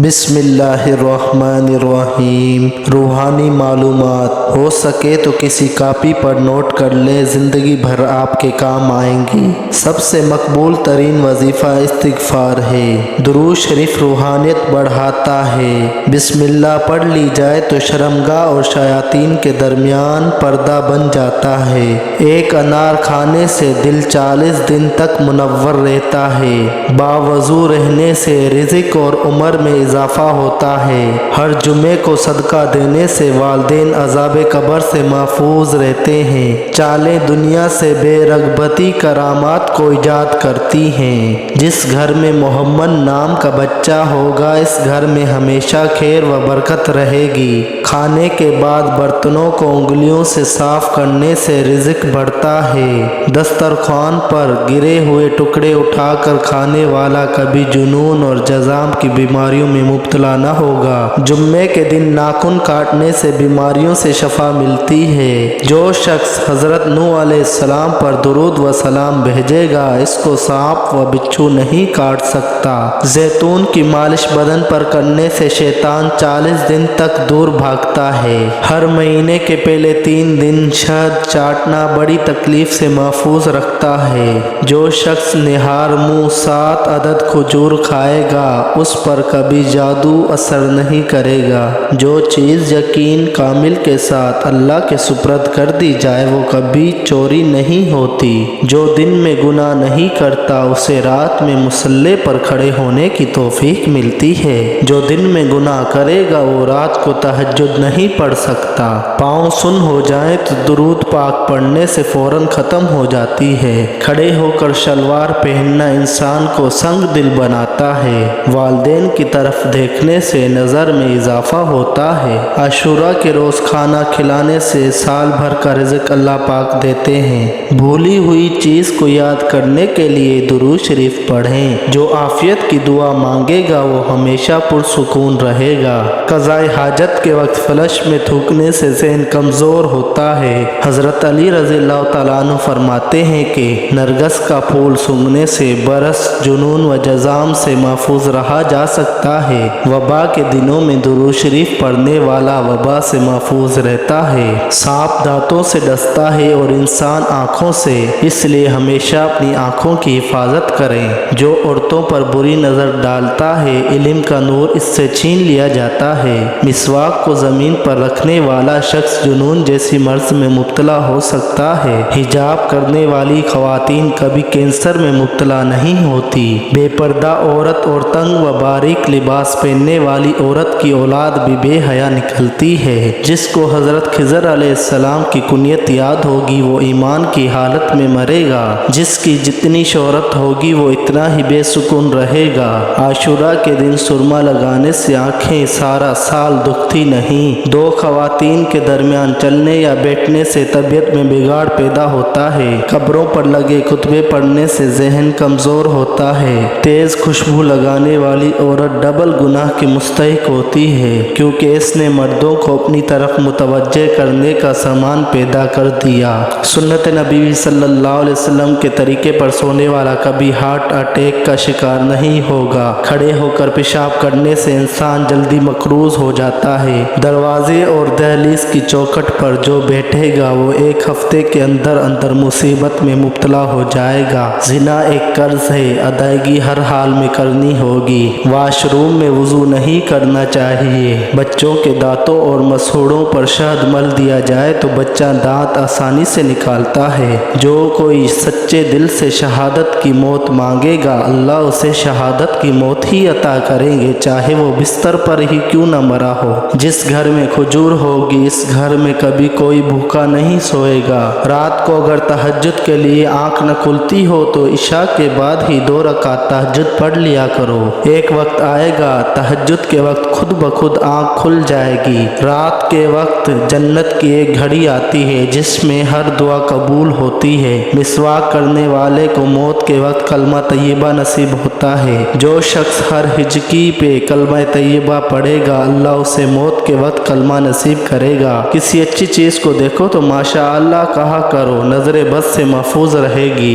بسم اللہ الرحمن الرحیم۔ روحانی معلومات ہو سکے تو کسی کاپی پر نوٹ کر لیں، زندگی بھر آپ کے کام آئیں گی۔ سب سے مقبول ترین وظیفہ استغفار ہے۔ درود شریف روحانیت بڑھاتا ہے۔ بسم اللہ پڑھ لی جائے تو شرمگاہ اور شیاطین کے درمیان پردہ بن جاتا ہے۔ ایک انار کھانے سے دل 40 دن تک منور رہتا ہے۔ باوضو رہنے سے رزق اور عمر میں اضافہ ہوتا ہے۔ ہر جمعے کو صدقہ دینے سے والدین عذاب قبر سے محفوظ رہتے ہیں۔ چالیں دنیا سے بے رغبتی کرامات کو ایجاد کرتی ہیں۔ جس گھر میں محمد نام کا بچہ ہوگا، اس گھر میں ہمیشہ خیر و برکت رہے گی۔ کھانے کے بعد برتنوں کو انگلیوں سے صاف کرنے سے رزق بڑھتا ہے۔ دسترخوان پر گرے ہوئے ٹکڑے اٹھا کر کھانے والا کبھی جنون اور جذام کی بیماریوں میں مبتلا نہ ہوگا۔ جمعے کے دن ناخن کاٹنے سے بیماریوں سے شفا ملتی ہے۔ جو شخص حضرت نوح علیہ السلام پر درود و سلام بھیجے گا، اس کو سانپ و بچھو نہیں کاٹ سکتا۔ زیتون کی مالش بدن پر کرنے سے شیطان 40 دن تک دور بھاگتا ہے۔ ہر مہینے کے پہلے 3 دن شہد چاٹنا بڑی تکلیف سے محفوظ رکھتا ہے۔ جو شخص نہار منہ 7 عدد کھجور کھائے گا، اس پر کبھی جادو اثر نہیں کرے گا۔ جو چیز یقین کامل کے ساتھ اللہ کے سپرد کر دی جائے، وہ کبھی چوری نہیں ہوتی۔ جو دن میں گناہ نہیں کرتا، اسے رات میں مصلی پر کھڑے ہونے کی توفیق ملتی ہے۔ جو دن میں گناہ کرے گا، وہ رات کو تہجد نہیں پڑھ سکتا۔ پاؤں سن ہو جائیں تو درود پاک پڑھنے سے فوراً ختم ہو جاتی ہے۔ کھڑے ہو کر شلوار پہننا انسان کو سنگ دل بناتا ہے۔ والدین کی طرف دیکھنے سے نظر میں اضافہ ہوتا ہے۔ عاشوراء کے روز کھانا کھلانے سے سال بھر کا رزق اللہ پاک دیتے ہیں۔ بھولی ہوئی چیز کو یاد کرنے کے لیے درود شریف پڑھیں۔ جو عافیت کی دعا مانگے گا، وہ ہمیشہ پرسکون رہے گا۔ قضاء حاجت کے وقت فلش میں تھوکنے سے ذہن کمزور ہوتا ہے۔ حضرت علی رضی اللہ تعالیٰ عنہ فرماتے ہیں کہ نرگس کا پھول سونگھنے سے برس، جنون و جذام سے محفوظ رہا جا سکتا ہے۔ وبا کے دنوں میں درود شریف پڑھنے والا وبا سے محفوظ رہتا ہے۔ سانپ دانتوں سے ڈستا ہے اور انسان آنکھوں سے، اس لیے ہمیشہ اپنی آنکھوں کی حفاظت کریں۔ جو عورتوں پر بری نظر ڈالتا ہے، علم کا نور اس سے چھین لیا جاتا ہے۔ مسواک کو زمین پر رکھنے والا شخص جنون جیسی مرض میں مبتلا ہو سکتا ہے۔ حجاب کرنے والی خواتین کبھی کینسر میں مبتلا نہیں ہوتی۔ بے پردہ عورت اور تنگ و باریک لباس پہننے والی عورت کی اولاد بھی بے حیا نکلتی ہے۔ جس کو حضرت خضر علیہ السلام کی کنیت یاد ہوگی، وہ ایمان کی حالت میں مرے گا۔ جس کی جتنی شہرت ہوگی، وہ اتنا ہی بے سکون رہے گا۔ عاشوراء کے دن سرما لگانے سے آنکھیں سارا سال دکھتی نہیں۔ 2 خواتین کے درمیان چلنے یا بیٹھنے سے طبیعت میں بگاڑ پیدا ہوتا ہے۔ قبروں پر لگے خطبے پڑھنے سے ذہن کمزور ہوتا ہے۔ تیز خوشبو لگانے والی عورت ڈبل گناہ کی مستحق ہوتی ہے، کیونکہ اس نے مردوں کو اپنی طرف متوجہ کرنے کا سامان پیدا کر دیا۔ سنت نبی صلی اللہ علیہ وسلم کے طریقے پر سونے والا کبھی ہارٹ اٹیک کا شکار نہیں ہوگا۔ کھڑے ہو کر پیشاب کرنے سے انسان جلدی مقروض ہو جاتا ہے۔ دروازے اور دہلیز کی چوکھٹ پر جو بیٹھے گا، وہ 1 ہفتے کے اندر مصیبت میں مبتلا ہو جائے گا۔ زنا ایک قرض ہے، ادائیگی ہر حال میں کرنی ہوگی۔ واش روم میں وضو نہیں کرنا چاہیے۔ بچوں کے دانتوں اور مسوڑھوں پر شہد مل دیا جائے تو بچہ دانت آسانی سے نکالتا ہے۔ جو کوئی سچے دل سے شہادت کی موت مانگے گا، اللہ اسے شہادت کی موت ہی عطا کریں گے، چاہے وہ بستر پر ہی کیوں نہ مرا ہو۔ جس گھر میں کھجور ہوگی، اس گھر میں کبھی کوئی بھوکا نہیں سوئے گا۔ رات کو اگر تہجد کے لیے آنکھ نہ کھلتی ہو تو عشاء کے بعد ہی 2 رکعت تہجد پڑھ لیا کرو۔ ایک وقت آئے گا، تہجد کے وقت خود بخود آنکھ کھل جائے گی۔ رات کے وقت جنت کی ایک گھڑی آتی ہے جس میں ہر دعا قبول ہوتی ہے۔ مسواک کرنے والے کو موت کے وقت کلمہ طیبہ نصیب ہوتا ہے۔ جو شخص ہر ہجکی پہ کلمہ طیبہ پڑھے گا، اللہ اسے موت کے وقت کلمہ نصیب کرے گا۔ کسی اچھی چیز کو دیکھو تو ماشاء اللہ کہا کرو، نظر بد سے محفوظ رہے گی۔